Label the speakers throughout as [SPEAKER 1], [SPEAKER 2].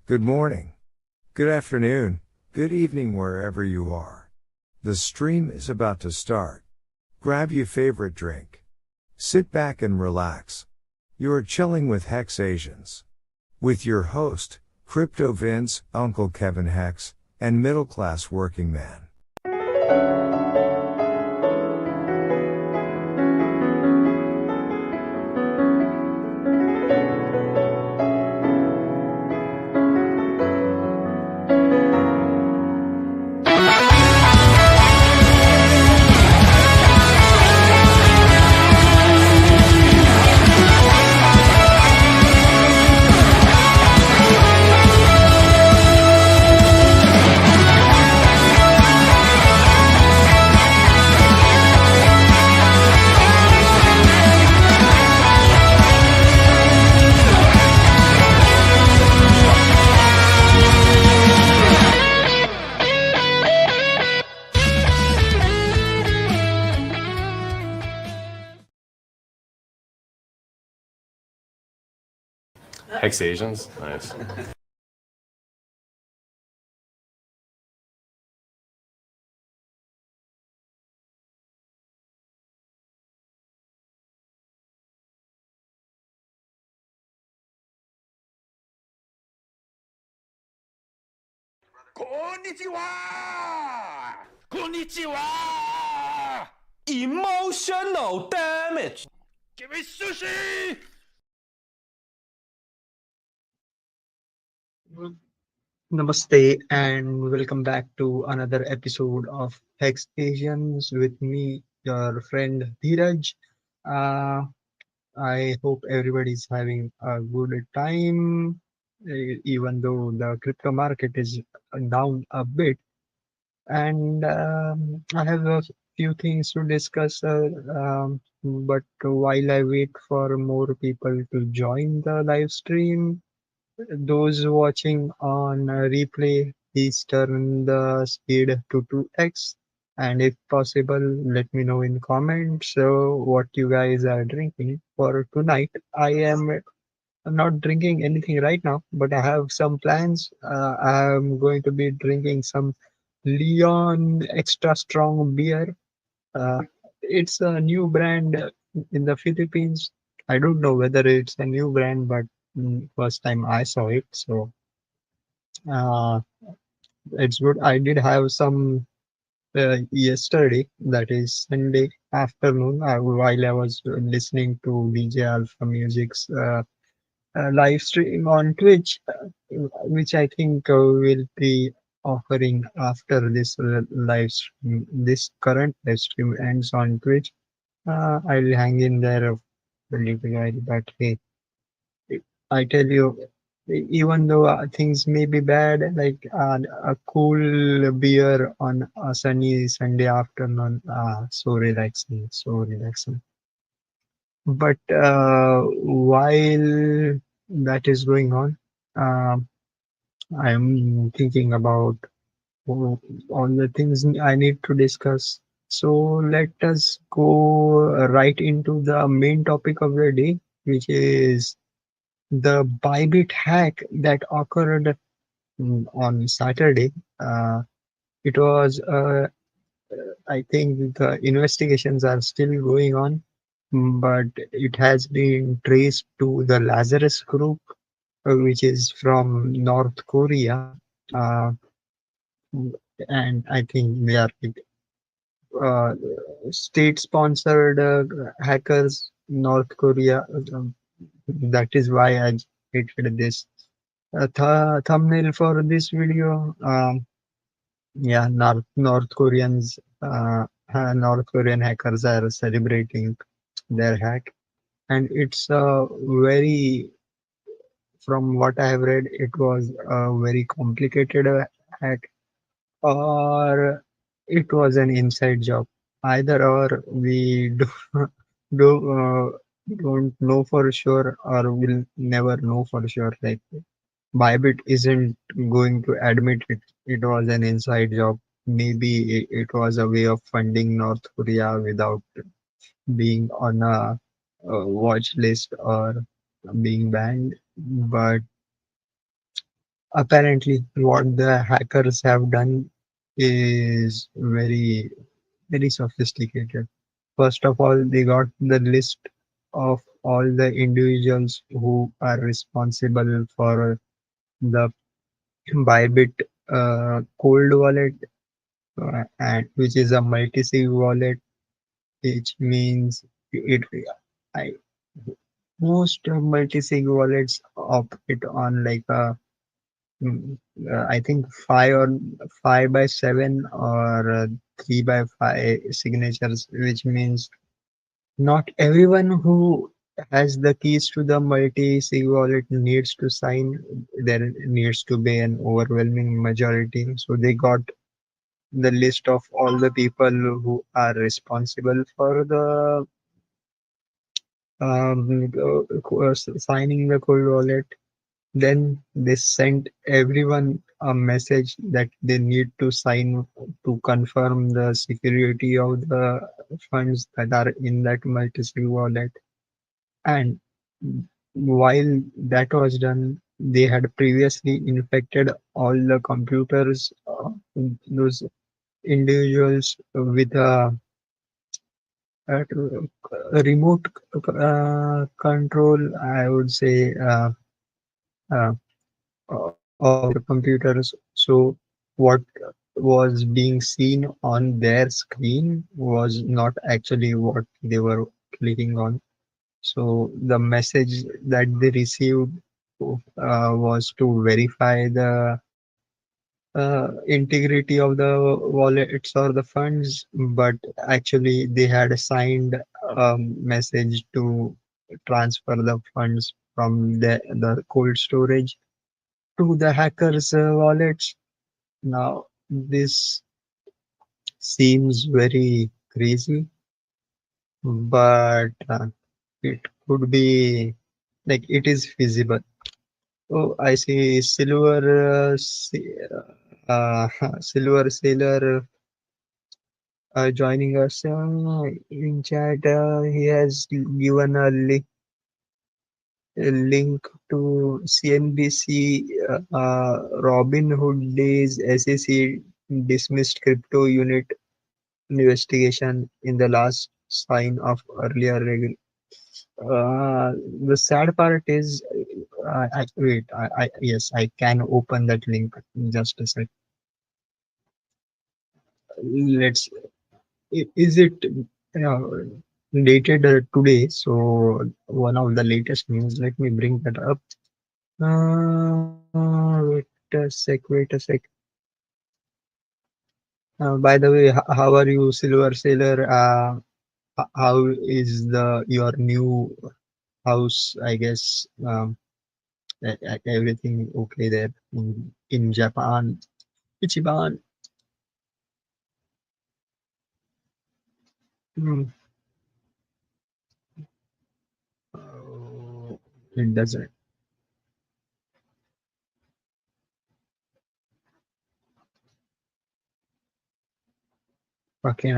[SPEAKER 1] Good morning, good afternoon, good evening wherever you are. The stream is about to start. Grab your favorite drink. Sit back and relax. You're chilling with HexAsians. With your host, Crypto Vince, Uncle Kevin Hex, and Middle Class Working Man.
[SPEAKER 2] HexAsians? Nice.
[SPEAKER 3] Konnichiwa! Konnichiwa! Emotional damage. Give me sushi!
[SPEAKER 4] Namaste and welcome back to another episode of HexAsians with me, your friend Dheeraj. Uh, I hope everybody's having a good time, even though the crypto market is down a bit. And I have a few things to discuss, but while I wait for more people to join the live stream, those watching on replay, please turn the speed to 2x. And if possible, let me know in comments what you guys are drinking for tonight. I am not drinking anything right now, but I have some plans. I'm going to be drinking some Leon Extra Strong beer. It's a new brand in the Philippines. I don't know whether it's a new brand, but first time I saw it, so uh, it's good. I did have some yesterday, that is Sunday afternoon, while I was listening to DJ Alpha Music's live stream on Twitch, which I think will be offering after this live stream. This current live stream ends on Twitch. I'll hang in there a little while, but hey, I tell you, even though things may be bad, like a cool beer on a sunny Sunday afternoon, so relaxing, so relaxing. But while that is going on, um I'm thinking about all the things I need to discuss. So let us go right into the main topic of the day, which is the Bybit hack that occurred on Saturday. It was, I think the investigations are still going on, but it has been traced to the Lazarus Group, which is from North Korea. Uh, and I think they are like, uh, state-sponsored hackers, North Korea. That is why I created this thumbnail for this video. Yeah, North Koreans, North Korean hackers are celebrating their hack, and it's a very, from what I have read, it was a very complicated hack, or it was an inside job. Either or, we do don't know for sure, or will never know for sure. Like Bybit isn't going to admit it was an inside job. Maybe it was a way of funding North Korea without being on a watch list or being banned. But apparently what the hackers have done is very sophisticated. First of all, they got the list of all the individuals who are responsible for the Bybit cold wallet, and which is a multi-sig wallet, which means it. I most multi-sig wallets operate on like a I think 5 by 7 or 3 by 5 signatures, which means not everyone who has the keys to the multi-sig wallet needs to sign. There needs to be an overwhelming majority. So they got the list of all the people who are responsible for the signing the cold wallet. Then they sent everyone a message that they need to sign to confirm the security of the funds that are in that multi-sig wallet. And while that was done, they had previously infected all the computers, those individuals with a remote control, I would say, uh, of their computers. So what was being seen on their screen was not actually what they were clicking on. So the message that they received was to verify the integrity of the wallets or the funds, but actually they had signed a message to transfer the funds from the cold storage to the hackers' wallets. Now, this seems very crazy, but it could be like it is feasible. Oh, I see Silver Sailor joining us in chat. He has given a link to CNBC Robin Hood Days SEC dismissed crypto unit investigation in the last sign of earlier the sad part is, wait, yes, I can open that link. Just a sec. Let's. Is it dated today? So one of the latest news. Let me bring that up. Wait a sec. Wait a sec. By the way, how are you, Silver Sailor? How is the your new house? I guess everything okay there in Japan. Ichiban. Hmm. It doesn't. Okay,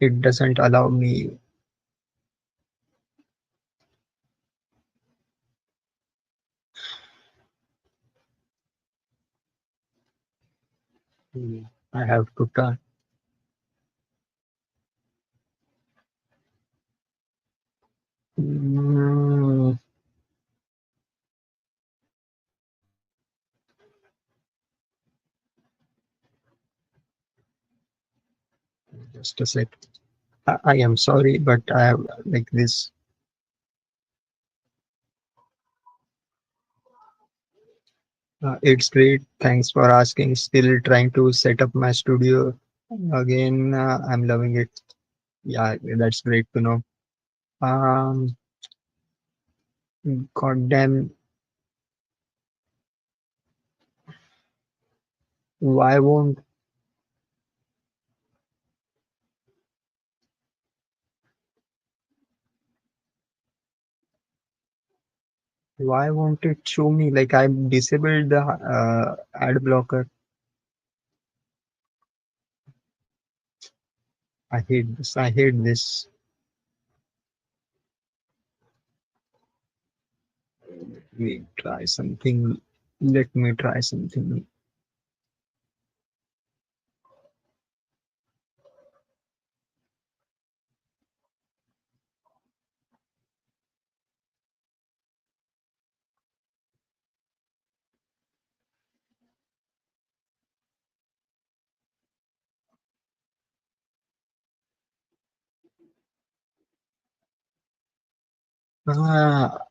[SPEAKER 4] it doesn't allow me. I have to turn. Mm, just a sec. I am sorry, but I have like this. It's great. Thanks for asking. Still trying to set up my studio again. I'm loving it. Yeah, that's great to know. Um, God damn, why won't why won't it show me? Like I disabled the ad blocker. I hate this. I hate this. We try something. Let me try something.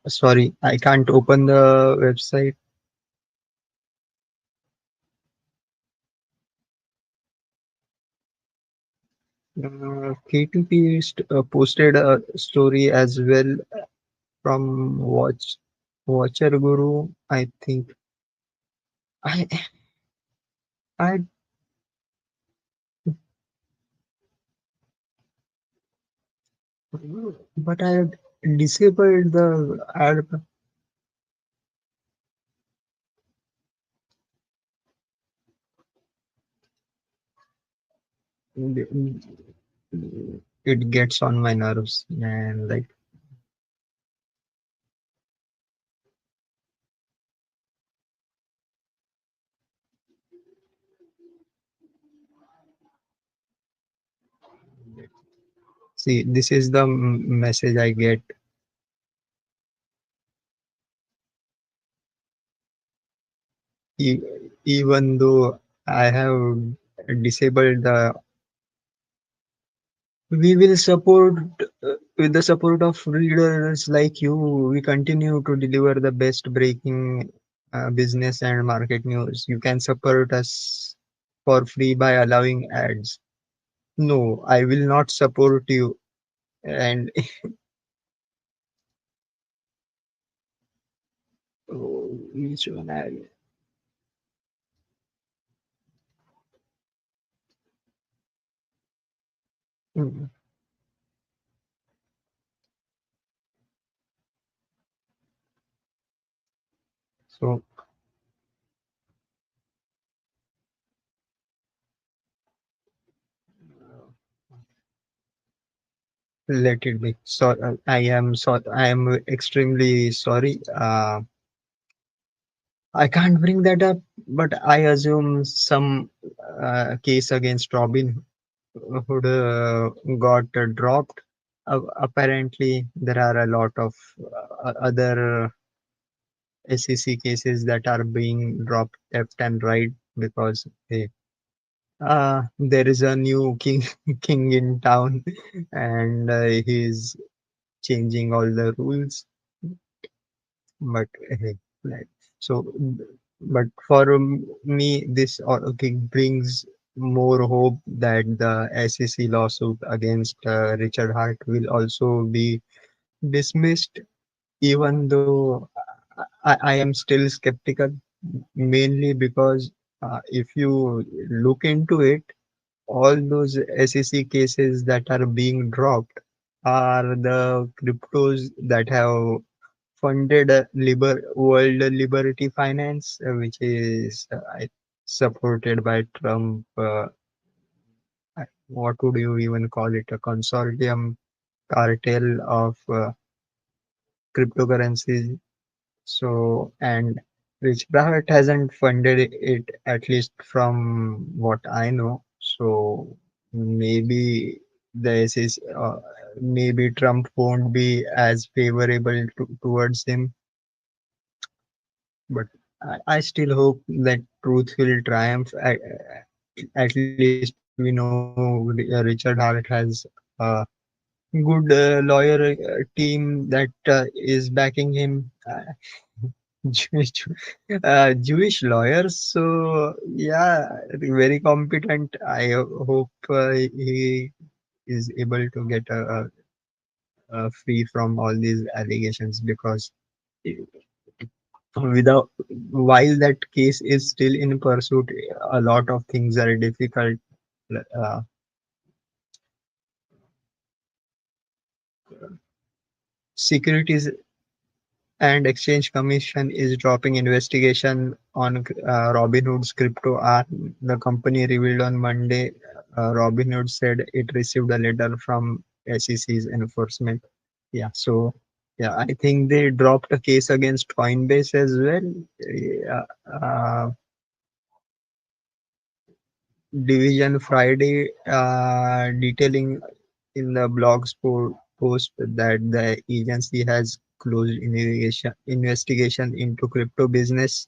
[SPEAKER 4] Sorry, I can't open the website. KTP posted a story as well from Watcher Guru. I think I I but I had disabled the ad. It gets on my nerves and like see this is the message I get. E- Even though I have disabled the, we will support with the support of readers like you. We continue to deliver the best breaking business and market news. You can support us for free by allowing ads. No, I will not support you. And oh, which one mm, so let it be. So I am extremely sorry. I can't bring that up, but I assume some case against Robin Hood got dropped. Apparently, there are a lot of other SEC cases that are being dropped left and right because hey, there is a new king king in town, and he's changing all the rules. But like so but for me this okay, brings more hope that the SEC lawsuit against Richard Hart will also be dismissed, even though I am still skeptical, mainly because if you look into it, all those SEC cases that are being dropped are the cryptos that have funded World Liberty Finance, which is supported by Trump. What would you even call it? A consortium cartel of cryptocurrencies. So, and Rich Brahart hasn't funded it, at least from what I know. So, maybe the SEC, maybe Trump won't be as favorable towards him. But I still hope that truth will triumph. At least we know Richard Hart has a good lawyer team that is backing him. Jewish, Jewish lawyers. So yeah, very competent. I hope he is able to get free from all these allegations because without while that case is still in pursuit, a lot of things are difficult. Uh, Securities and Exchange Commission is dropping investigation on Robinhood's crypto arm. The company revealed on Monday. Robinhood said it received a letter from SEC's enforcement. Yeah, so Yeah, I think they dropped a case against Coinbase as well. Yeah, Division Friday detailing in the post that the agency has closed investigation into crypto business,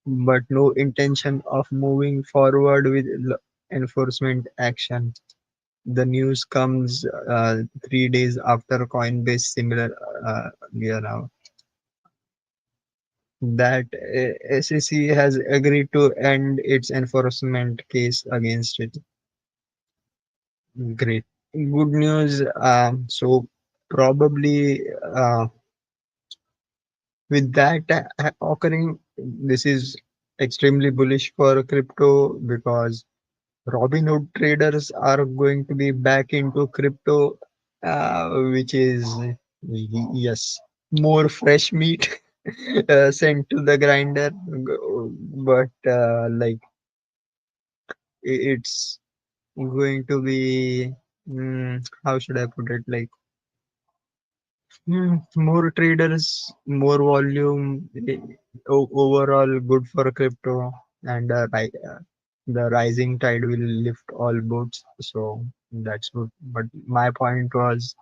[SPEAKER 4] but no intention of moving forward with enforcement action. The news comes 3 days after Coinbase similar you know, that SEC has agreed to end its enforcement case against it. Great. Good news. So probably with that occurring, this is extremely bullish for crypto because Robinhood traders are going to be back into crypto, which is yes, more fresh meat sent to the grinder. But like it's going to be how should I put it? Like more traders, more volume, overall good for crypto, and the rising tide will lift all boats. So that's good. But my point was,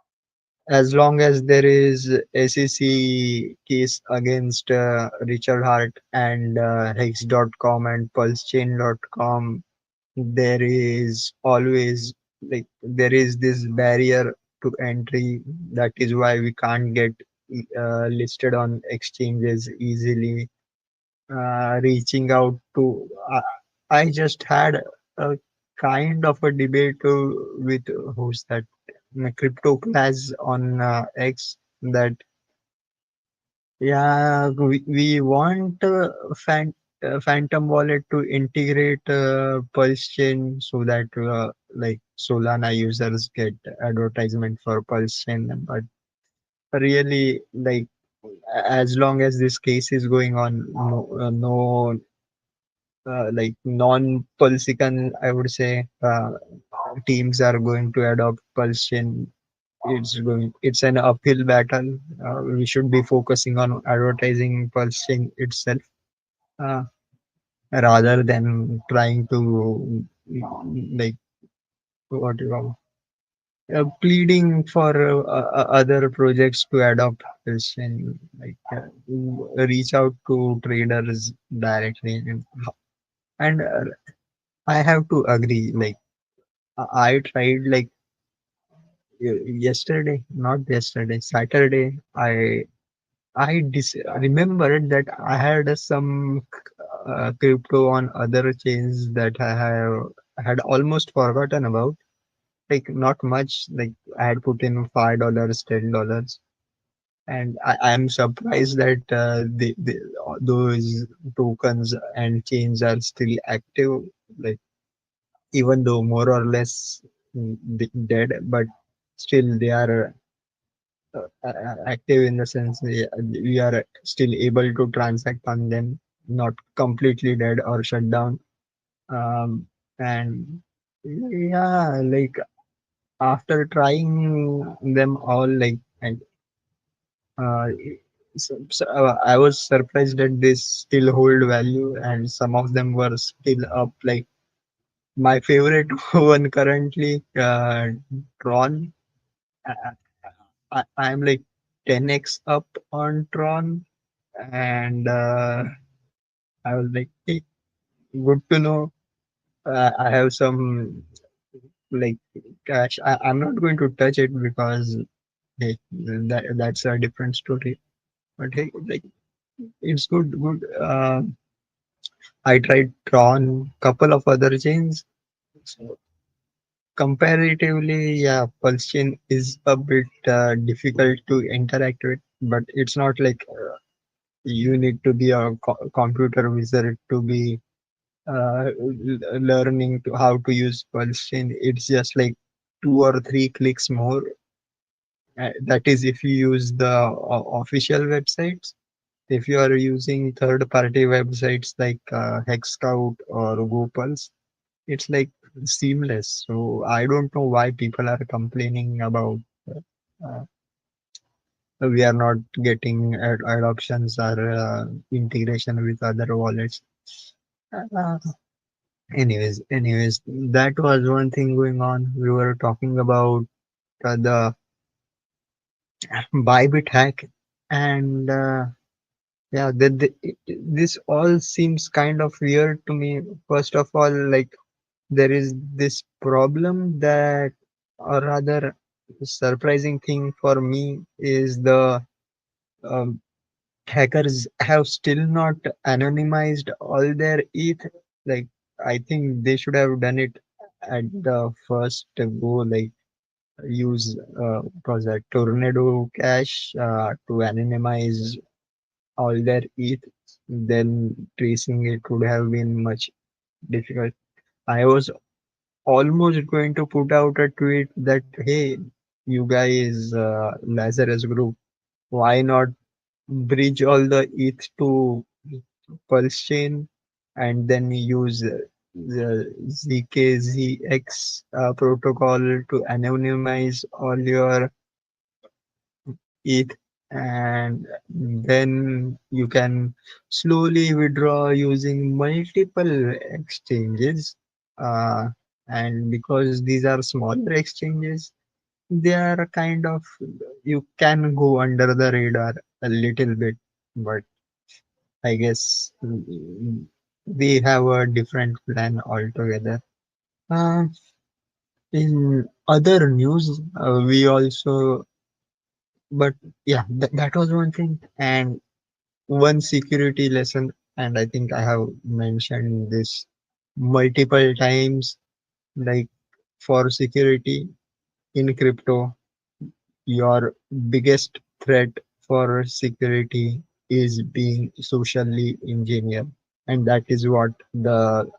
[SPEAKER 4] as long as there is SEC case against Richard Hart and Hex.com and PulseChain.com, there is always there is this barrier to entry. That is why we can't get listed on exchanges easily. Reaching out to I just had a kind of a debate with who's that crypto class on X, that yeah, we want Phantom Wallet to integrate Pulse Chain so that Solana users get advertisement for Pulse Chain. But really, as long as this case is going on, no non-Pulsican, I would say, teams are going to adopt Pulse Chain. It's an uphill battle. We should be focusing on advertising Pulse Chain itself, uh, rather than trying to like what you call pleading for other projects to adopt Pulse Chain, reach out to traders directly. And I have to agree, I tried yesterday, not yesterday, Saturday. Remembered that I had some crypto on other chains that I have had almost forgotten about. Like not much. Like I had put in $5, $10, and I am surprised that those tokens and chains are still active. Like even though more or less dead, but still they are active in the sense we are still able to transact on them, not completely dead or shut down. And yeah, after trying them all, uh, I was surprised that they still hold value, and some of them were still up. Like my favorite one currently, Tron. I'm like 10x up on Tron, and I was like, hey, good to know. I have some like cash. I'm not going to touch it because hey, that's a different story. But hey, like it's good. Good. I tried Tron, couple of other chains. So comparatively, yeah, Pulse chain is a bit difficult to interact with, but it's not like you need to be a computer wizard to be learning to how to use Pulse chain. It's just like 2 or 3 clicks more. That is if you use the official websites. If you are using third-party websites like HexScout or GoPulse, it's like seamless. So I don't know why people are complaining about. Uh, we are not getting adoptions or integration with other wallets. Uh, anyways, that was one thing going on. We were talking about the Bybit hack, and yeah, this all seems kind of weird to me. First of all, like there is this problem that, or rather, surprising thing for me is the um, hackers have still not anonymized all their ETH. Like, I think they should have done it at the first go, like use was that Tornado Cash to anonymize all their ETH. Then tracing it would have been much difficult. I was almost going to put out a tweet that, hey, you guys, Lazarus group, why not bridge all the ETH to Pulse chain and then use the ZKZX protocol to anonymize all your ETH, and then you can slowly withdraw using multiple exchanges. Uh, and because these are smaller exchanges, they are kind of, you can go under the radar a little bit, but I guess we have a different plan altogether. Uh, in other news, we also, but yeah, that was one thing. And one security lesson, and I think I have mentioned this multiple times, like for security in crypto, your biggest threat for security is being socially engineered. And that is what the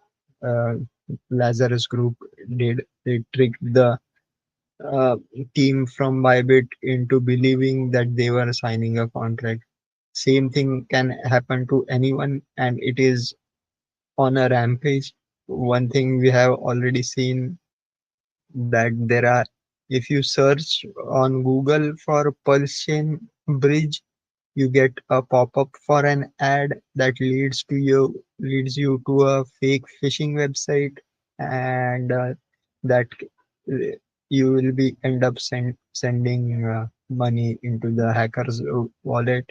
[SPEAKER 4] uh, Lazarus group did. They tricked the uh, team from Bybit into believing that they were signing a contract. Same thing can happen to anyone, and it is on a rampage. One thing we have already seen that there are, if you search on Google for Pulse Chain Bridge, you get a pop-up for an ad that leads you to a fake phishing website, and that you will be end up sending money into the hacker's wallet.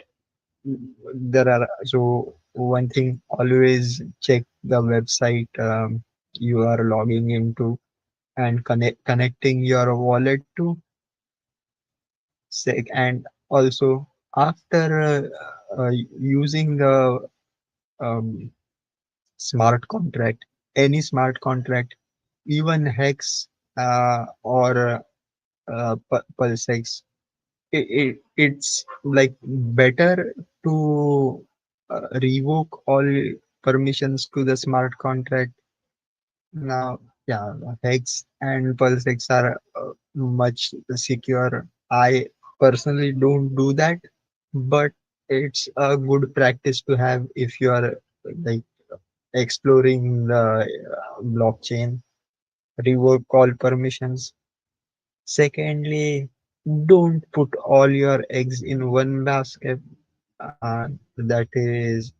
[SPEAKER 4] There are, so one thing, always check the website you are logging into and connecting your wallet to. And also, after using the um, smart contract, any smart contract, even Hex or PulseX, it's like better to revoke all permissions to the smart contract. Now, yeah, Hex and PulseX are much secure. I personally don't do that, but it's a good practice to have if you are like exploring the blockchain. Revoke all permissions. Secondly, don't put all your eggs in one basket. That is,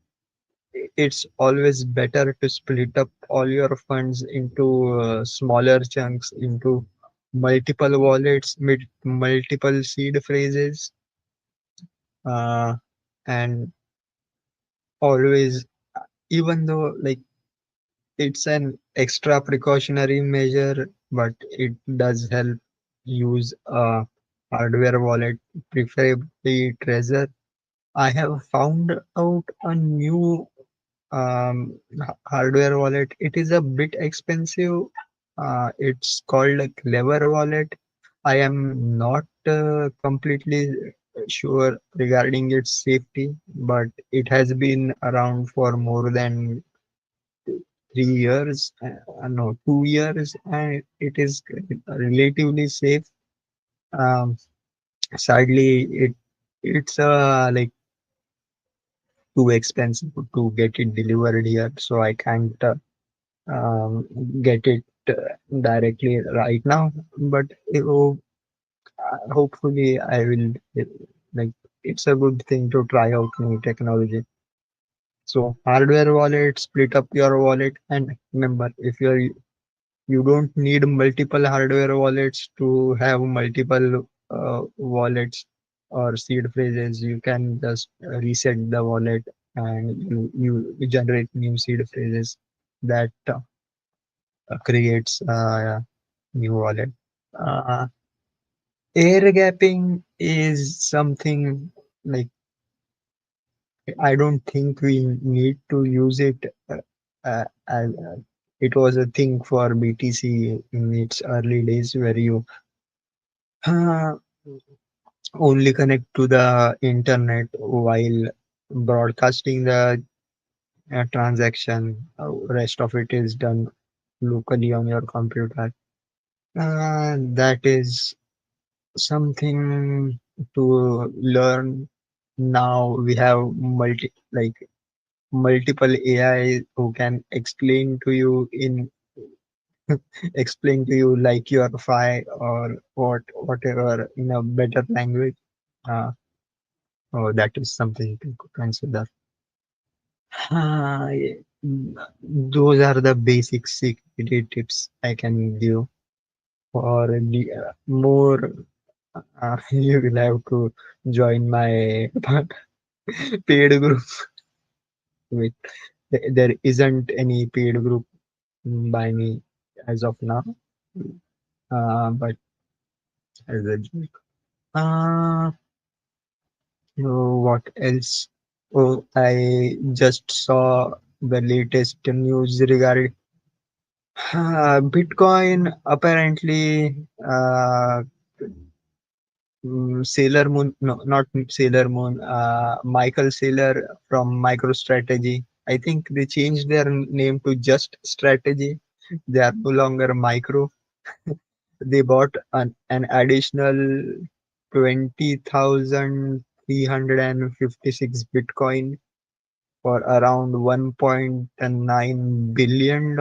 [SPEAKER 4] it's always better to split up all your funds into smaller chunks, into multiple wallets, multiple seed phrases, uh, and always, even though like it's an extra precautionary measure, but it does help, use a hardware wallet, preferably Trezor. I have found out a new hardware wallet. It is a bit expensive. It's called a Clever Wallet. I am not completely sure regarding its safety, but it has been around for more than 3 years, no, 2 years, and it is relatively safe. Um, Sadly, it's like too expensive to get it delivered here, so I can't um, get it directly right now. But hopefully, I will like it's a good thing to try out new technology. So hardware wallet, split up your wallet, and remember, if you don't need multiple hardware wallets to have multiple wallets or seed phrases. You can just reset the wallet and you generate new seed phrases that creates a new wallet. Uh, Air gapping is something like I don't think we need to use it. As it was a thing for BTC in its early days where you uh, only connect to the internet while broadcasting the transaction. Rest of it is done locally on your computer. That is something to learn. Now we have multiple AI who can explain to you like your fi or whatever in a better language. Uh, oh, that is something to consider. Yeah, those are the basic security tips I can give. For the more, you will have to join my paid group. With there isn't any paid group by me as of now, but as a joke. Uh, what else? Oh, I just saw the latest news regarding Bitcoin. Apparently, Sailor Moon, no, not Sailor Moon, Michael Saylor from MicroStrategy. I think they changed their name to just Strategy. They are no longer Micro. They bought an additional 20,356 Bitcoin for around $1.9 billion.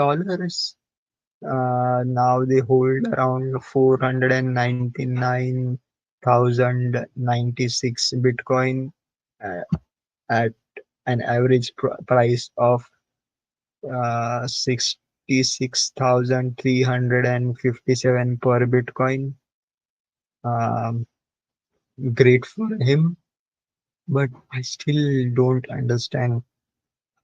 [SPEAKER 4] Now they hold around 499,096 Bitcoin uh, at an average price of 66,357 per Bitcoin. Um, Great for him, but I still don't understand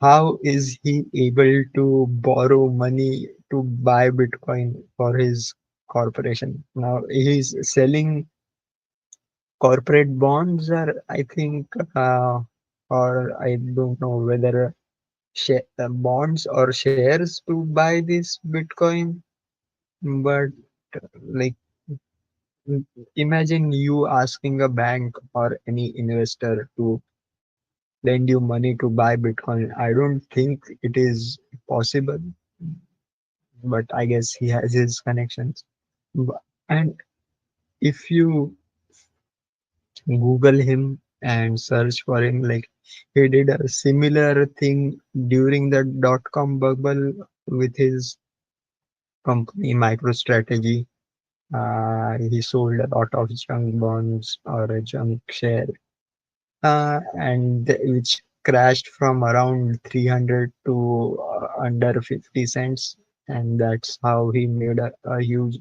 [SPEAKER 4] how is he able to borrow money to buy Bitcoin for his corporation. Now he's selling corporate bonds, or I think, or I don't know whether bonds or shares to buy this Bitcoin. But like, imagine you asking a bank or any investor to lend you money to buy Bitcoin. I don't think it is possible, but I guess he has his connections. And if you Google him and search for him, like he did a similar thing during the dot com bubble with his company MicroStrategy. He sold a lot of junk bonds or junk share, which crashed from around 300 to under 50 cents. And that's how he made a huge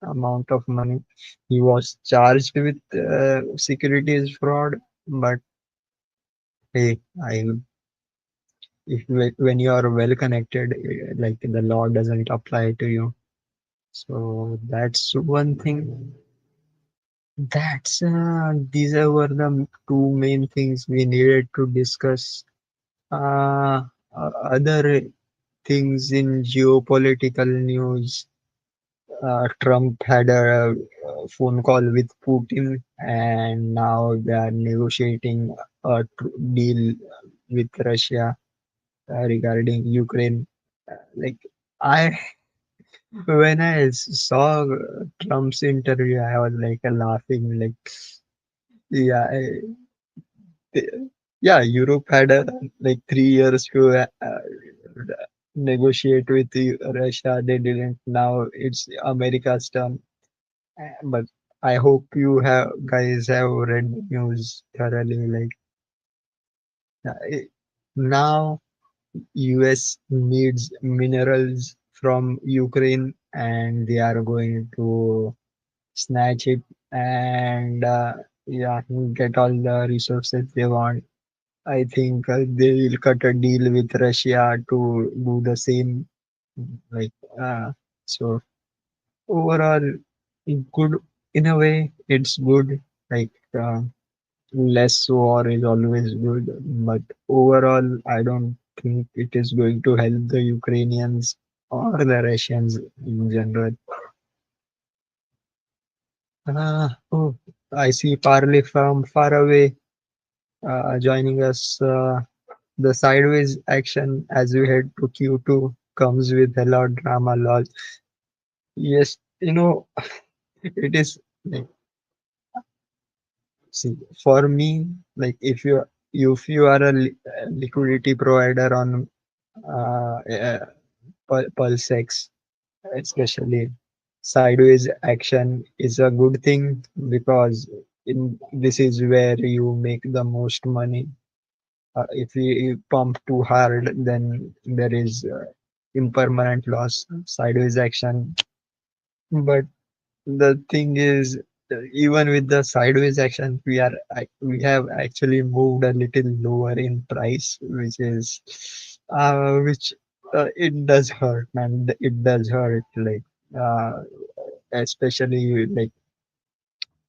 [SPEAKER 4] amount of money. He was charged with securities fraud, but hey, when you are well connected, like the law doesn't apply to you. So that's one thing. That's these were the two main things we needed to discuss. Other things in geopolitical news. Trump had a phone call with Putin, and now they are negotiating a deal with Russia regarding Ukraine. Like I, when saw Trump's interview, I was like laughing. Like, yeah, yeah, Europe had like 3 years to negotiate with Russia. They didn't. Now it's America's turn. But I hope you have guys have read the news thoroughly. Like now, US needs minerals from Ukraine, and they are going to snatch it and yeah, get all the resources they want. I think they will cut a deal with Russia to do the same. Like so, overall, good in a way. It's good. Like less war is always good, but overall, I don't think it is going to help the Ukrainians or the Russians in general. Oh, I see Parley from far away joining us. The sideways action as we head to Q2 comes with a lot drama. Lol. Yes, it is like see for me like if you are a liquidity provider on Pulsex, especially sideways action is a good thing because in this is where you make the most money. If you pump too hard, then there is impermanent loss, sideways action. But the thing is, even with the sideways action, we have actually moved a little lower in price, which it does hurt, man. It does hurt, like uh, especially like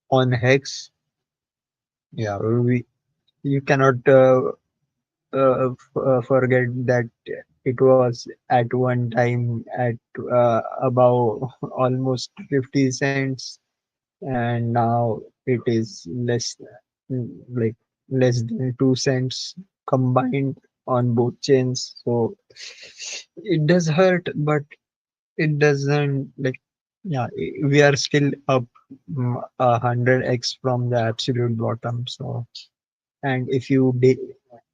[SPEAKER 4] on Hex. Yeah, we you cannot forget that it was at one time at above almost 50 cents, and now it is like less than 2 cents combined on both chains. So it does hurt, but it doesn't like yeah, we are still up 100x from the absolute bottom. So and if you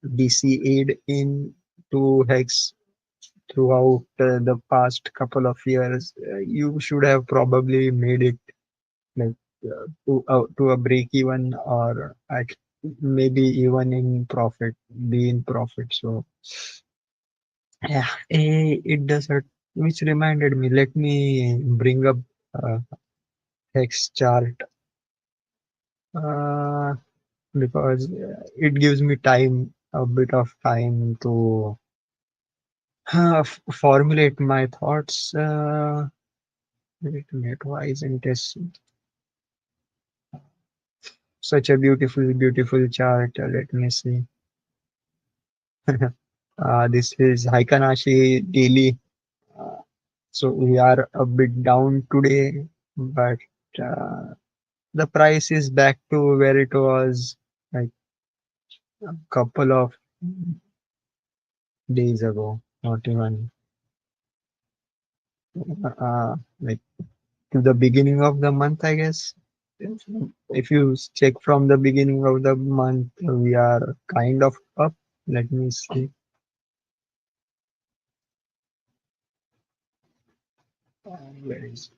[SPEAKER 4] DCA'd in to Hex throughout the past couple of years, you should have probably made it like to a break even or maybe even in profit, be in profit. So yeah, it does hurt. Which reminded me, let me bring up uh, Hex chart uh, because it gives me time, a bit of time to formulate my thoughts. Wait a minute, why isn't this such a beautiful, beautiful chart? Let me see. This is Haikanashi daily. Uh, so we are a bit down today, but uh, the price is back to where it was like a couple of days ago, not even like to the beginning of the month, I guess. If you check from the beginning of the month, we are kind of up. Let me see. Where is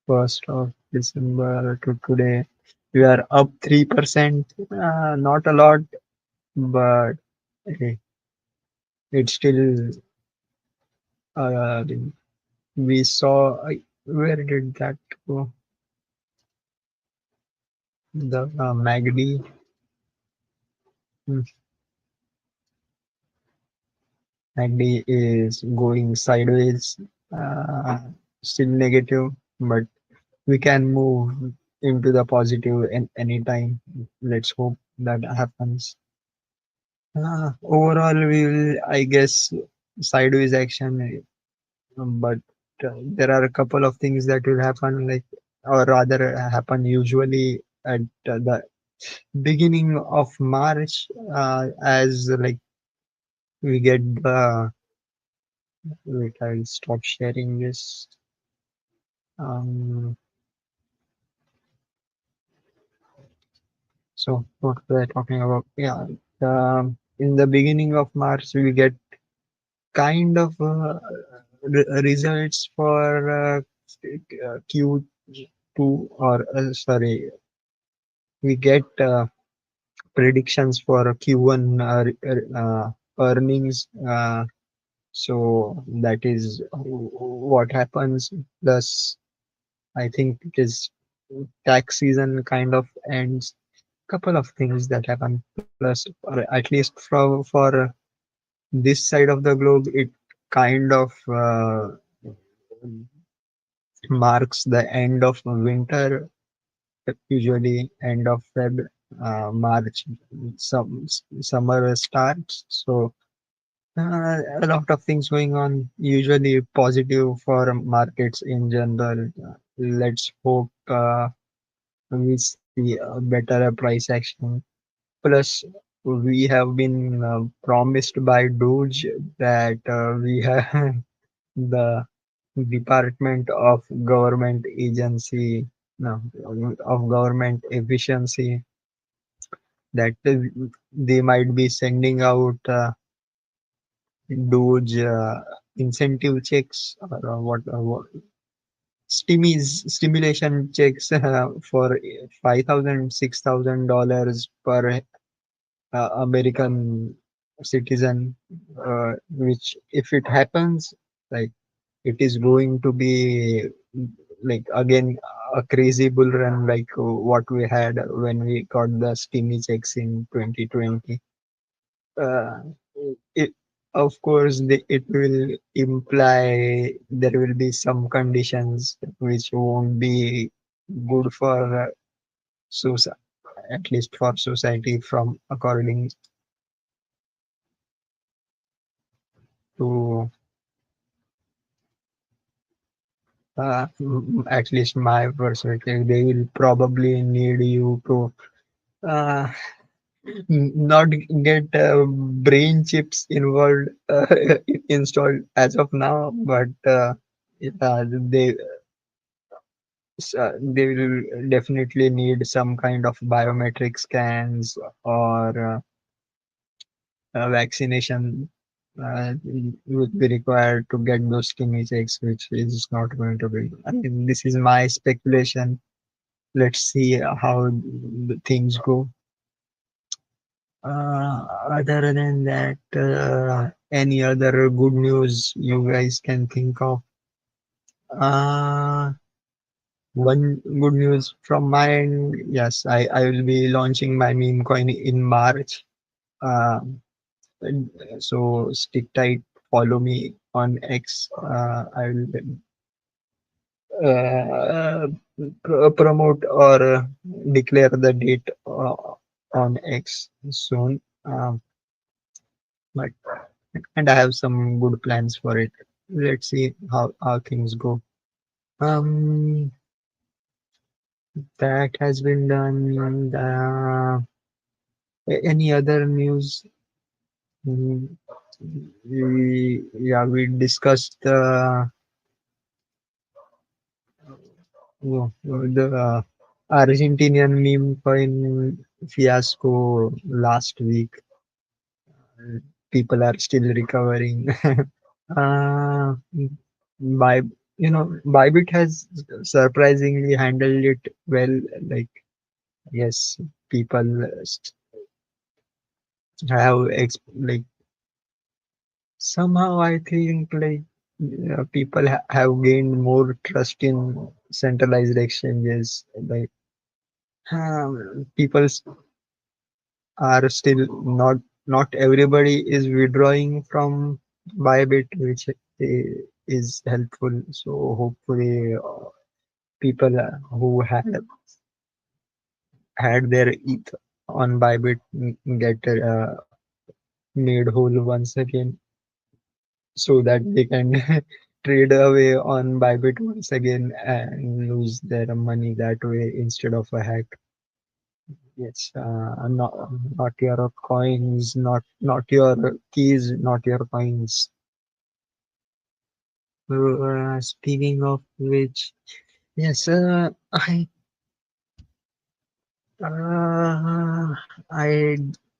[SPEAKER 4] 1st of December to today? We are up 3%. Not a lot, but hey, it's still. Uh, we saw. Where did that go? The MACD. hmm, MACD is going sideways. Uh, Still negative, but we can move into the positive anytime. Let's hope that happens. Overall, we will, I guess, sideways action, but there are a couple of things that will happen, like, or rather, happen usually at the beginning of March, as like we get the. Wait, I'll stop sharing this. Um, so what we're talking about, yeah. In the beginning of March, we get kind of results for Q2 or sorry, we get predictions for Q1 earnings. So that is what happens. Plus, I think it is tax season kind of ends. Couple of things that happen. Plus, or at least for this side of the globe, it kind of marks the end of winter, usually end of Feb, March, summer starts. So a lot of things going on, usually positive for markets in general. Let's hope we see a better price action. Plus, we have been promised by Doge that we have the Department of Government Agency, no, of Government Efficiency, that they might be sending out Doge incentive checks or what stimulation checks for 5,000, $6,000 per American citizen, which if it happens, like it is going to be like again a crazy bull run like what we had when we got the stimmy checks in 2020. Uh, it, of course, it will imply there will be some conditions which won't be good for society, at least for society, from according to at least my perspective. They will probably need you to uh, not get brain chips involved installed as of now, but they they will definitely need some kind of biometric scans or vaccination would be required to get those stimmy checks, which is not going to be. I mean, this is my speculation. Let's see how the things go. Other than that, any other good news you guys can think of? Uh, One good news from my end, yes, I will be launching my meme coin in March. Uh, so stick tight, follow me on X. I will uh, promote or declare the date on X soon. But and I have some good plans for it. Let's see how things go. Um, that has been done. Any other news? Mm, we discussed the Argentinian meme coin fiasco last week. People are still recovering. uh, by Bybit has surprisingly handled it well. Like, yes, people have like somehow I think like people have gained more trust in centralized exchanges. Like people are still not everybody is withdrawing from Bybit, which is helpful. So hopefully, people who had their ETH on Bybit get made whole once again, so that they can trade away on Bybit once again and lose their money that way instead of a hack. Yes, not your coins, not your keys, not your coins. Speaking of which, yes, uh, I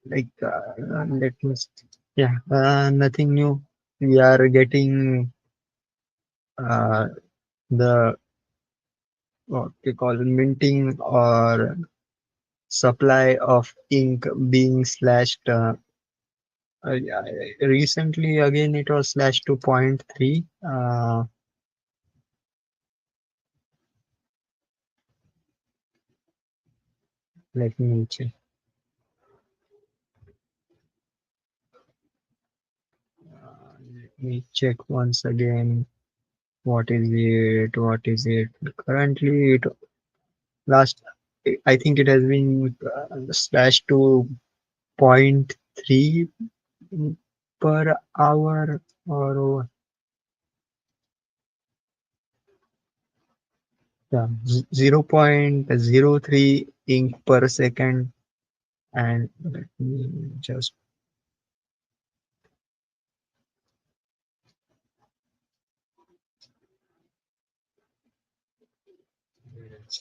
[SPEAKER 4] like let me. Yeah, nothing new. We are getting uh, the what we call minting or supply of ink being slashed. Yeah, recently, again, it was slashed to point 0.3. Let me check. Let me check once again. What is it? What is it? Currently, it last. I think it has been slashed to point 0.3 per hour or yeah, 0.03 ink per second. And let me just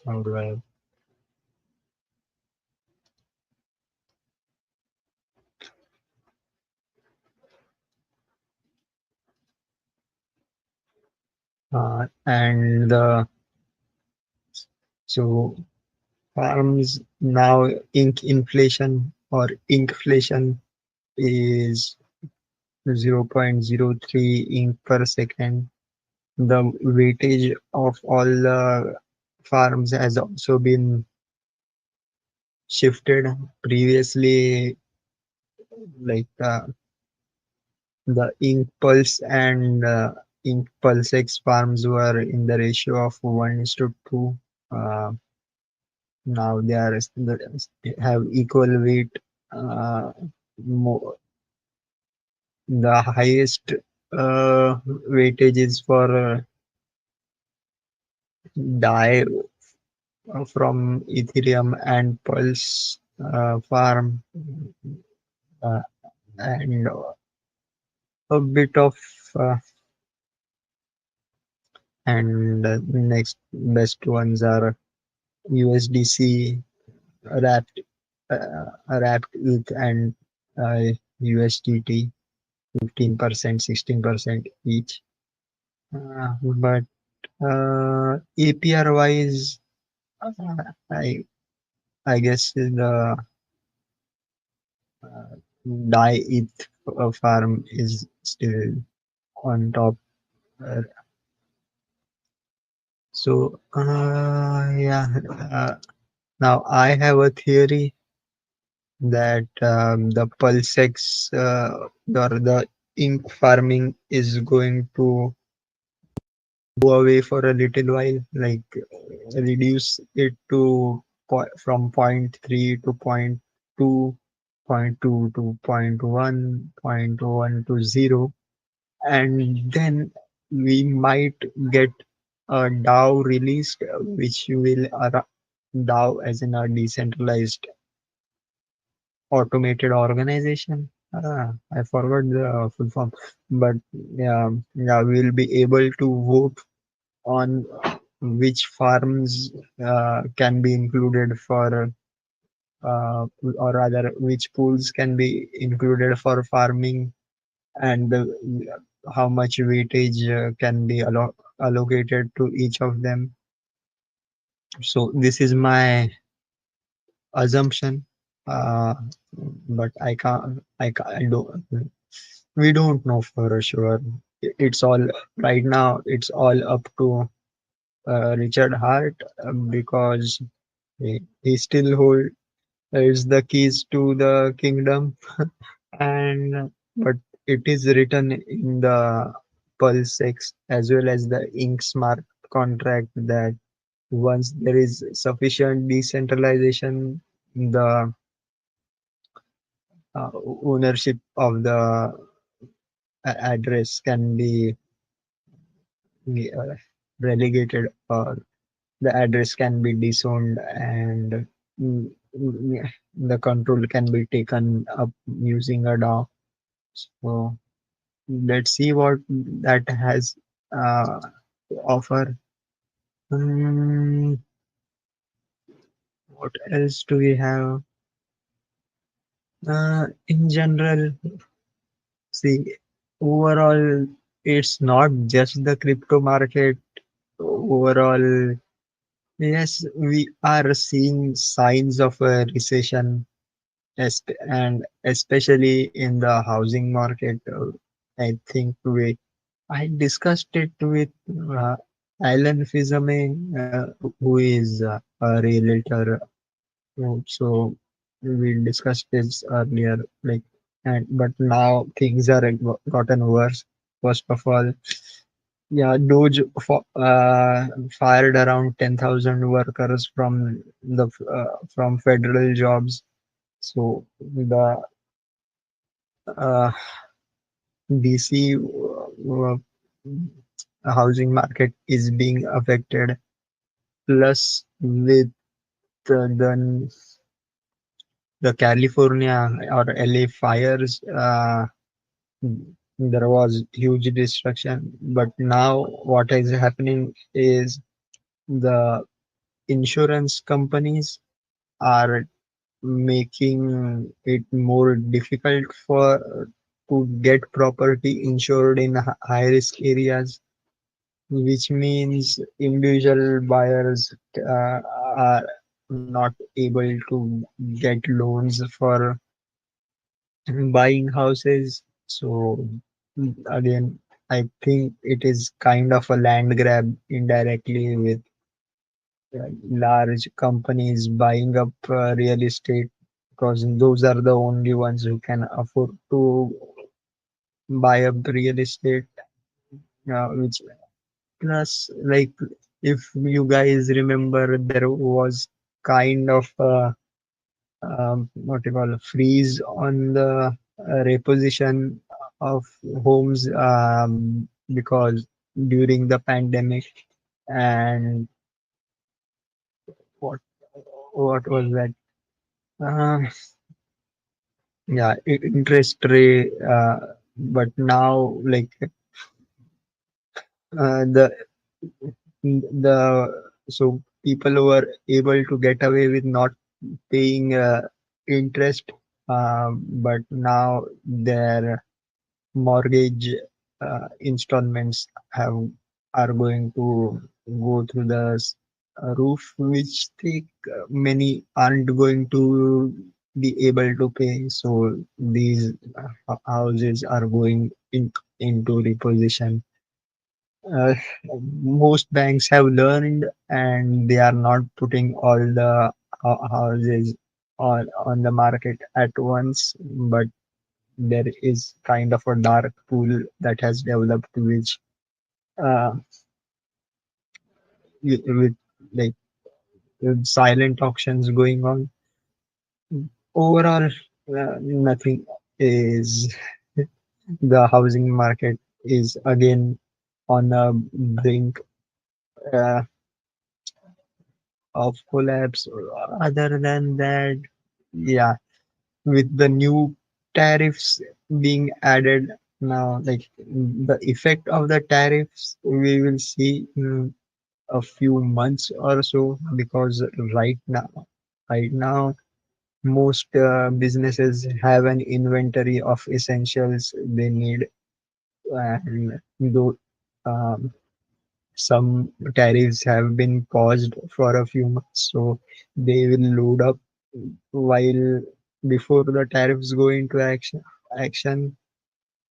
[SPEAKER 4] how do I and so farms now ink inflation or inkflation is 0.03 ink per second. The weightage of all the farms has also been shifted. Previously, like the ink pulse and ink pulse X farms were in the ratio of 1:2. Uh, Now they have equal weight. Uh, more, the highest weightage is for die from Ethereum and Pulse farm, uh, and a bit of uh, and next best ones are USDC, wrapped wrapped ETH, and USDT 15%, 16% each. But APR wise, uh, I I guess the uh, die ETH farm is still on top. Uh, yeah. Now I have a theory that the Pulsex or the ink farming is going to go away for a little while, like reduce it to from point 0.3 to point 0.2, point 0.2 to point 0.1, point 0.1 to 0, and then we might get a DAO released, which will DAO as in a decentralized automated organization. I forgot the full form, but yeah, yeah, we'll be able to vote on which farms can be included for, or rather, which pools can be included for farming, and how much weightage can be allocated to each of them. So this is my assumption, uh, but I don't. We don't know for sure. It's all right now. It's all up to Richard Hart, because he still holds the keys to the kingdom, and but it is written in the Pulse X as well as the Ink Smart contract that once there is sufficient decentralization, the uh, ownership of the address can be uh, relegated, or the address can be disowned, and mm, the control can be taken up using a DAO. So let's see what that has to offer. Mm, what else do we have? In general, see, overall, it's not just the crypto market. Overall, Yes, we are seeing signs of a recession, and especially in the housing market. I think I discussed it with uh, Alan Fizame, who is a realtor. So we discussed this earlier, like, and but now things are gotten worse. First of all, yeah, fired around 10,000 workers from federal jobs. So the uh, DC housing market is being affected. Plus, with the California or LA fires, there was huge destruction. But now, what is happening is the insurance companies are making it more difficult for to get property insured in high risk areas, which means individual buyers are not able to get loans for buying houses. So again, I think it is kind of a land grab indirectly, with large companies buying up real estate, because those are the only ones who can afford to buy up the real estate. Which plus, like, if you guys remember, there was kind of what you call a freeze on the reposition of homes, because during the pandemic. And what what was that? Uh, yeah, interest rate. But now, like, the so people were able to get away with not paying interest, but now their mortgage installments have are going to go through the roof, which many aren't going to be able to pay. So these houses are going into reposition. uh, Most banks have learned, and they are not putting all the houses on the market at once, but there is kind of a dark pool that has developed, which uh, with like with silent auctions going on. Overall, nothing is the housing market is again on a brink uh, of collapse. Other than that, yeah, with the new tariffs being added now, like, the effect of the tariffs we will see in a few months or so, because right now most businesses have an inventory of essentials they need. And though um, some tariffs have been paused for a few months, so they will load up while before the tariffs go into action.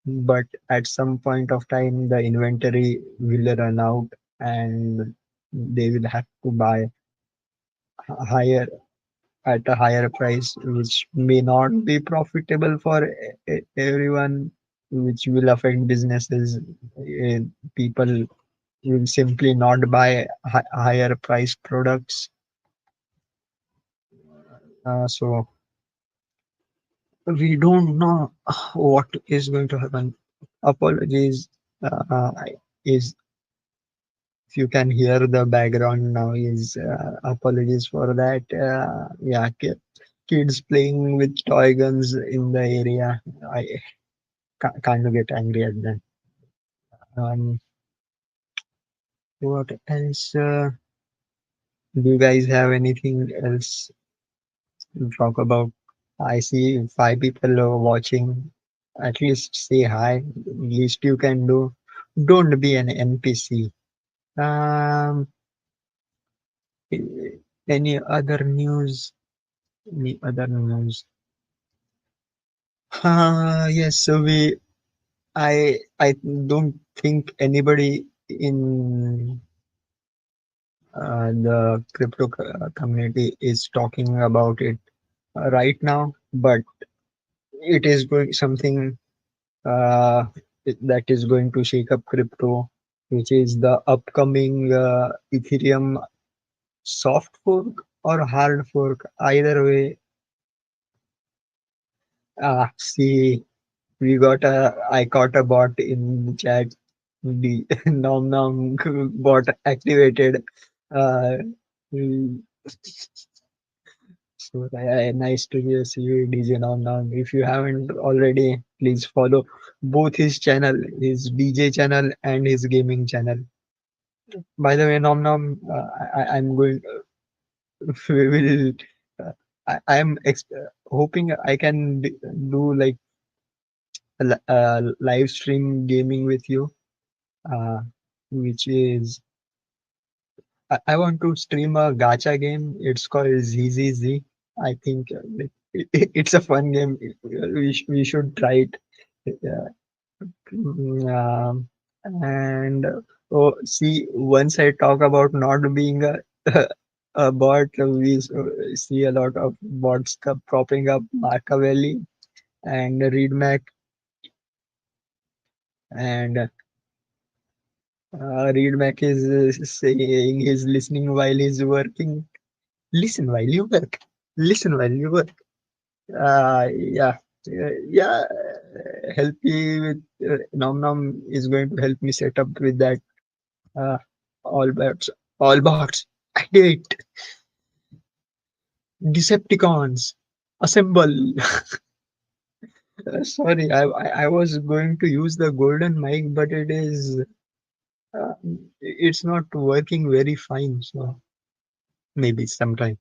[SPEAKER 4] But at some point of time, the inventory will run out, and they will have to buy higher at a higher price, which may not be profitable for everyone, which will affect businesses. Eh, People will simply not buy higher price products. So we don't know what is going to happen. Apologies, is if you can hear the background noise. Apologies for that. Yeah, kids playing with toy guns in the area. I kind of get angry at them. Um, what else? Do you guys have anything else to talk about? I see five people are watching. At least say hi. Least you can do. Don't be an NPC. Um, Any other news? Any other news? Yes, so I don't think anybody in the crypto community is talking about it right now, but it is going something uh, that is going to shake up crypto, which is the upcoming Ethereum soft fork or hard fork. Either way, see, I caught a bot in the chat. The nom nom bot activated. Uh, mm, so nice to hear see you, DJ Nom Nom. If you haven't already, please follow both his channel, his DJ channel and his gaming channel. By the way, Nom Nom, I'm going. We will. Uh, I'm hoping I can do like live stream gaming with you, uh, which is I want to stream a gacha game. It's called ZZZ. I think it's a fun game. We should try it. Yeah. And oh, see, once I talk about not being a a bot, we see a lot of bots popping up. Machiavelli and Readmac and Readmac is saying he's listening while he's working. Listen while you work. Listen while you work. Yeah, yeah. Help me with Nom Nom is going to help me set up with that. Uh, all bots, all bots, activate. Decepticons, assemble. Sorry, I was going to use the golden mic, but uh, it's not working very fine. So maybe sometime.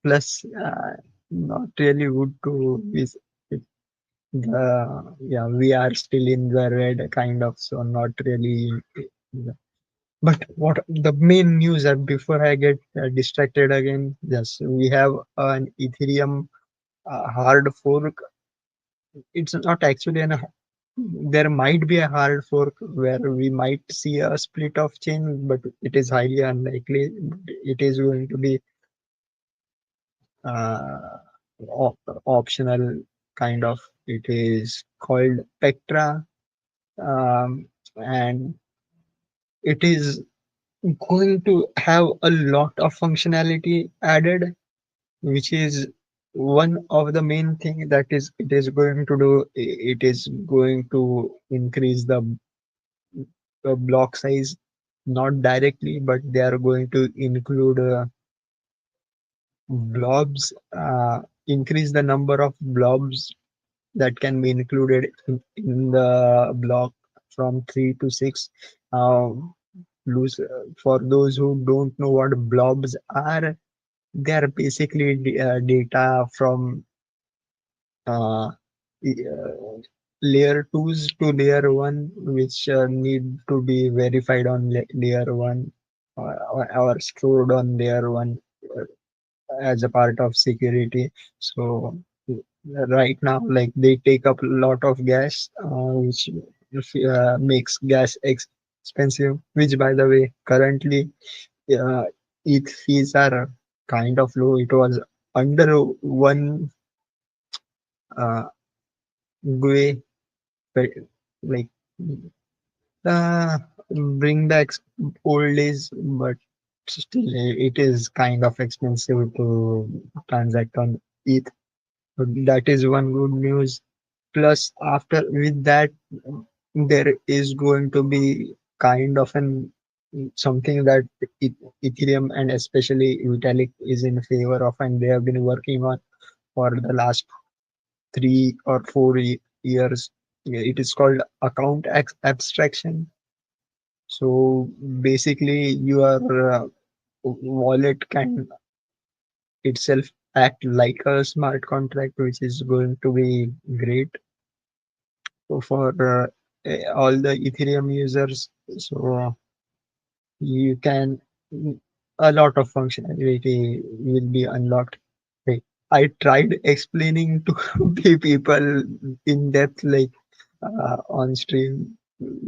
[SPEAKER 4] Plus, not really good to is yeah, we are still in the red kind of, so not really. But what the main news before I get distracted again, yes, we have an Ethereum hard fork. It's not actually an. There might be a hard fork where we might see a split of chain, but it is highly unlikely. It is going to be uh, optional kind of. It is called Pectra, and it is going to have a lot of functionality added, which is one of the main thing that is it is going to do. It is going to increase the block size, not directly, but they are going to include blobs, increase the number of blobs that can be included in the block from 3 to 6. Lose For those who don't know what blobs are, they are basically data from uh, layer 2s to layer 1, which need to be verified on layer 1, or stored on layer 1 as a part of security. So right now, like they take up a lot of gas, which makes gas expensive. Which, by the way, currently uh, ETH fees are kind of low. It was under one uh, GUI, like uh, bring back old days, but still it is kind of expensive to transact on ETH. So that is one good news. Plus, after with that, there is going to be kind of an something that Ethereum and especially Vitalik is in favor of, and they have been working on for the last 3 or 4 years. It is called account abstraction. So basically, your wallet can itself act like a smart contract, which is going to be great for all the Ethereum users. So you can a lot of functionality will be unlocked. Right. I tried explaining to the people in depth, like on stream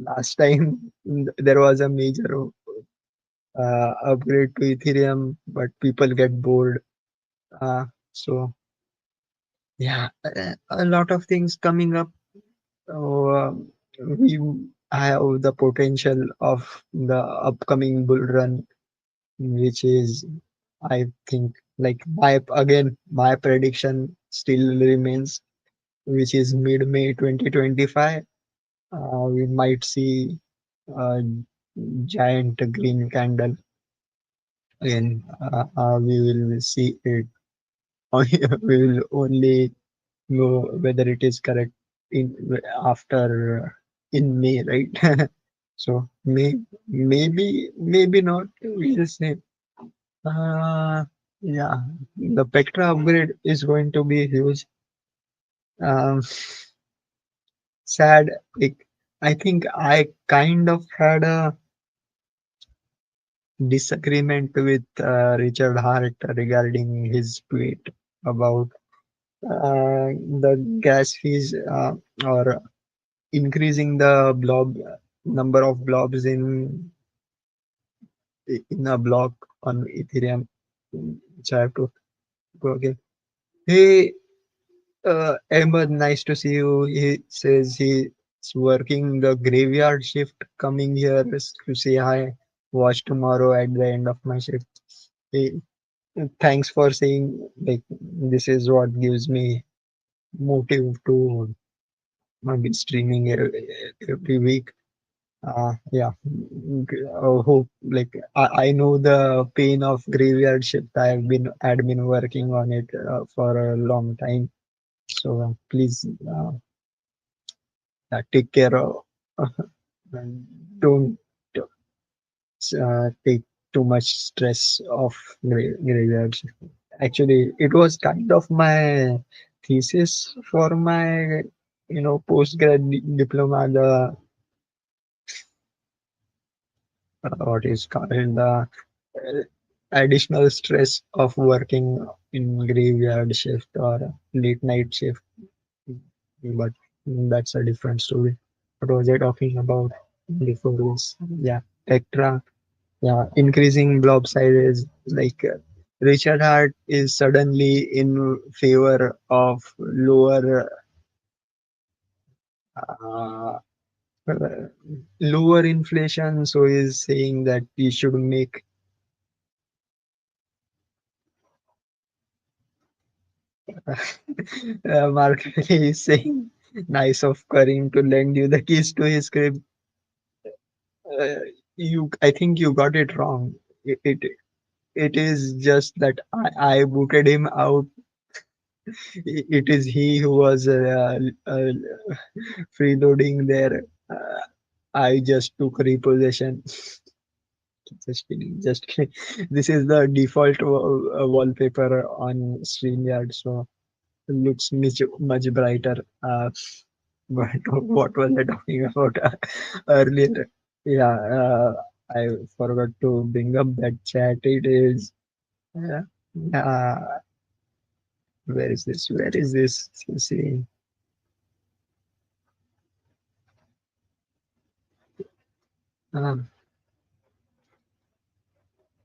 [SPEAKER 4] last time. There was a major upgrade to Ethereum, but people get bored. So yeah, a lot of things coming up. Uh, we have the potential of the upcoming bull run, which is, I think, like my prediction still remains, which is mid-May 2025. We might see a giant green candle, and we will see it. We will only know whether it is correct in after in May, right? So maybe not. We'll see. Uh, yeah, the Spectra upgrade is going to be huge. Um, sad. Like, I think I kind of had a disagreement with Richard Hart regarding his tweet about the gas fees or increasing the blob number of blobs in a block on Ethereum, which I have to go again. Hey, Ahmed, nice to see you. He says he's working the graveyard shift, coming here to say hi. Watch tomorrow at the end of my shift. Hey, thanks for saying, like, this is what gives me motive to be streaming every week. Yeah, hope like I know the pain of graveyard shift. I've been working on it for a long time. So please take care of. And don't take too much stress of graveyard shift. Actually, it was kind of my thesis for my postgrad diploma. The what is called the additional stress of working in graveyard shift or late night shift, but that's a different story. What was I talking about before this? Yeah, Spectra. Yeah, increasing blob size is like Richard Hart is suddenly in favor of uh, lower inflation, so he's saying that we should make Mark is saying nice of Karim to lend you the keys to his crib. Uh, I think you got it wrong. It is just that I booted him out. It is he who was freeloading there. Uh, I just took repossession. Just kidding, just kidding. This is the default wallpaper on StreamYard, so it looks much brighter. But what was I talking about earlier? Yeah, I forgot to bring up that chat. It is, uh, uh, where is this? Where is this? Let's see. Um,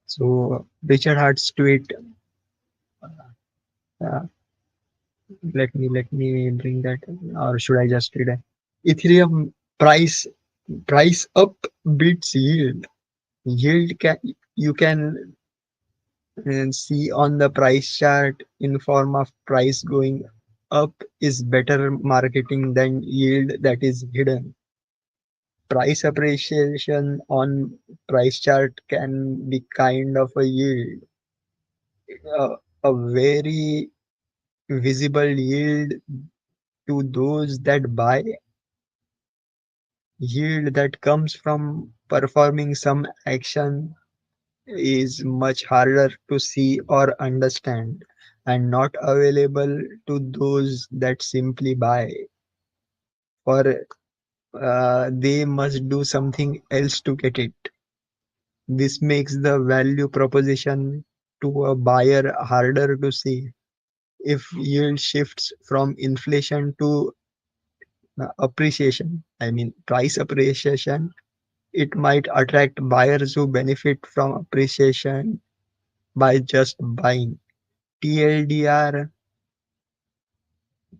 [SPEAKER 4] so Richard Hart's tweet. Uh, let me bring that, or should I just read it? Ethereum price up beats yield. Yield can you can see on the price chart in form of price going up is better marketing than yield that is hidden. Price appreciation on price chart can be kind of a yield, a very visible yield to those that buy, yield that comes from performing some action is much harder to see or understand and not available to those that simply buy, or they must do something else to get it. This makes the value proposition to a buyer harder to see. If yield shifts from inflation to appreciation, I mean price appreciation, it might attract buyers who benefit from appreciation by just buying. TLDR,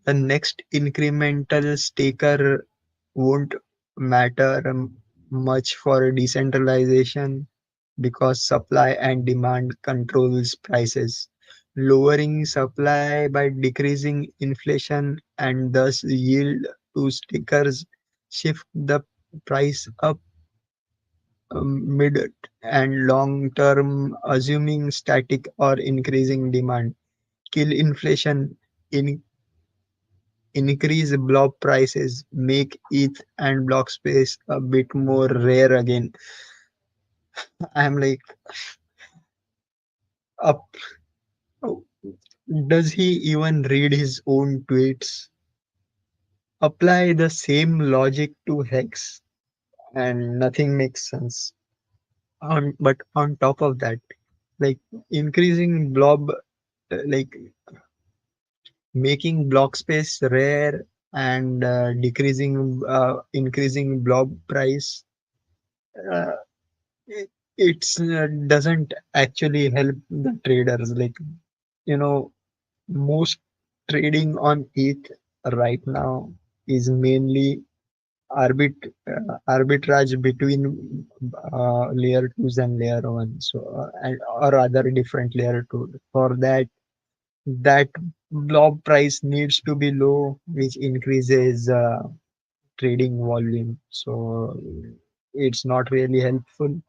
[SPEAKER 4] the next incremental staker won't matter much for decentralization because supply and demand controls prices. Lowering supply by decreasing inflation and thus yield to stakers shift the price up mid and long term, assuming static or increasing demand. Kill inflation, in, increase block prices, make ETH and block space a bit more rare again. I'm like, up. Oh, does he even read his own tweets? Apply the same logic to Hex, and nothing makes sense. But on top of that, like increasing blob, like making block space rare and increasing blob price, uh, it, it's doesn't actually help the traders. Like, you know, most trading on ETH right now is mainly arbitrage between layer 2s and layer 1, so and or other different layer 2. For that blob price needs to be low, which increases trading volume. So it's not really helpful.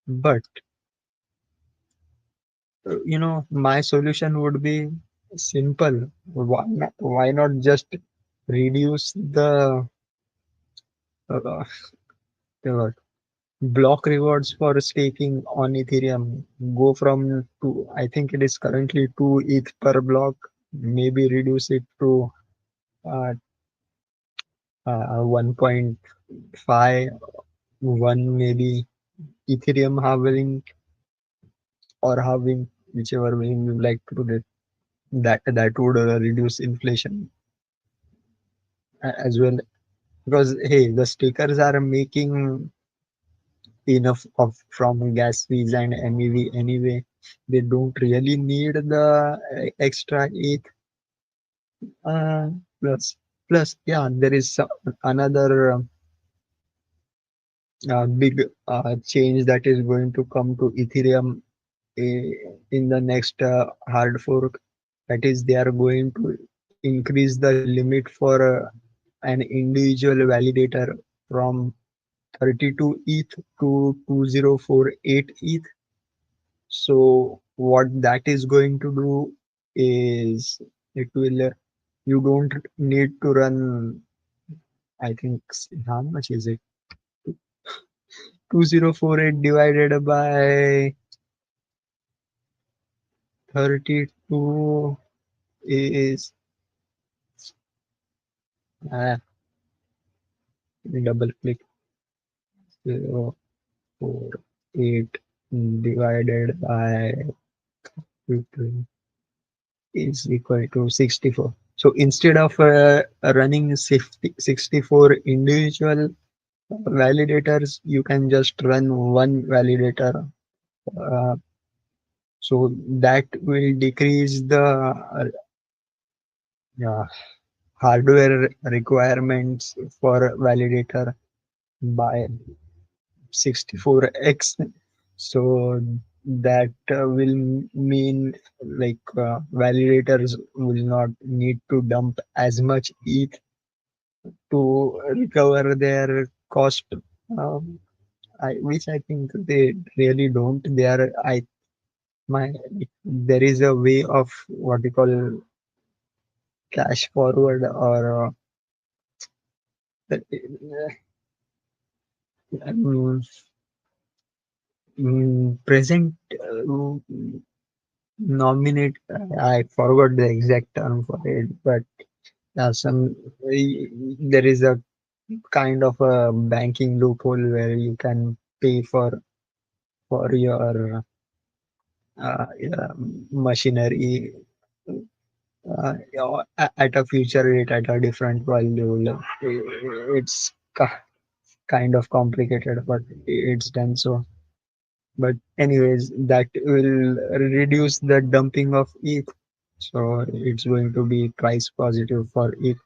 [SPEAKER 4] But my solution would be simple. Why not just reduce uh, the block rewards for staking on Ethereum? Go from two, I think it is currently 2 ETH per block, maybe reduce it to uh, 1.5, 1 maybe Ethereum halving or halving, whichever way you like to put it. That would reduce inflation as well, because hey, the stakers are making enough of from gas fees and MEV anyway. They don't really need the extra ETH. Uh, plus, yeah, there is another big change that is going to come to Ethereum in the next hard fork. That is, they are going to increase the limit for an individual validator from 32 ETH to 2048 ETH. So what that is going to do is it will you don't need to run, I think, how much is it? 2048 divided by 32 is uh, double click 048 divided by 50 is equal to 64. So instead of running 64 individual validators, you can just run one validator. Uh, so that will decrease the uh, hardware requirements for validator by 64x. So that will mean like validators will not need to dump as much ETH to recover their cost. Um, which I think they really don't. They are my there is a way of what you call cash forward or um, present nominate. I forgot the exact term for it, but some there is a kind of a banking loophole where you can pay for for your yeah, machinery at a future rate at a different value. It's kind of complicated, but it's done so. But anyways, that will reduce the dumping of ETH, so it's going to be price positive for ETH.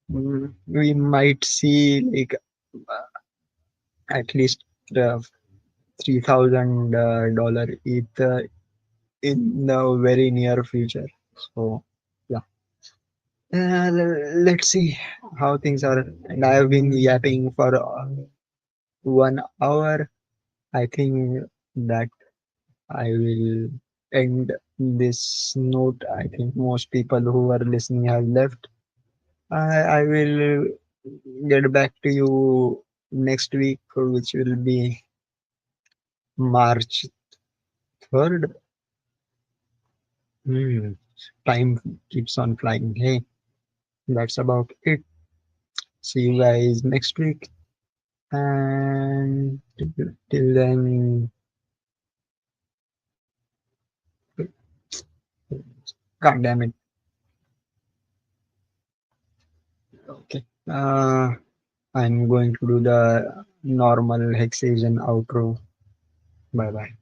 [SPEAKER 4] We might see like at least $3,000 ETH in the very near future. So yeah, let's see how things are. And I have been yapping for 1 hour. I think that I will end this note. I think most people who are listening have left. I will get back to you next week, which will be March 3rd. Hmm. Time keeps on flying. Hey, that's about it. See you guys next week. And till then, God damn it. Okay. I'm going to do the normal HexAsian outro. Bye bye.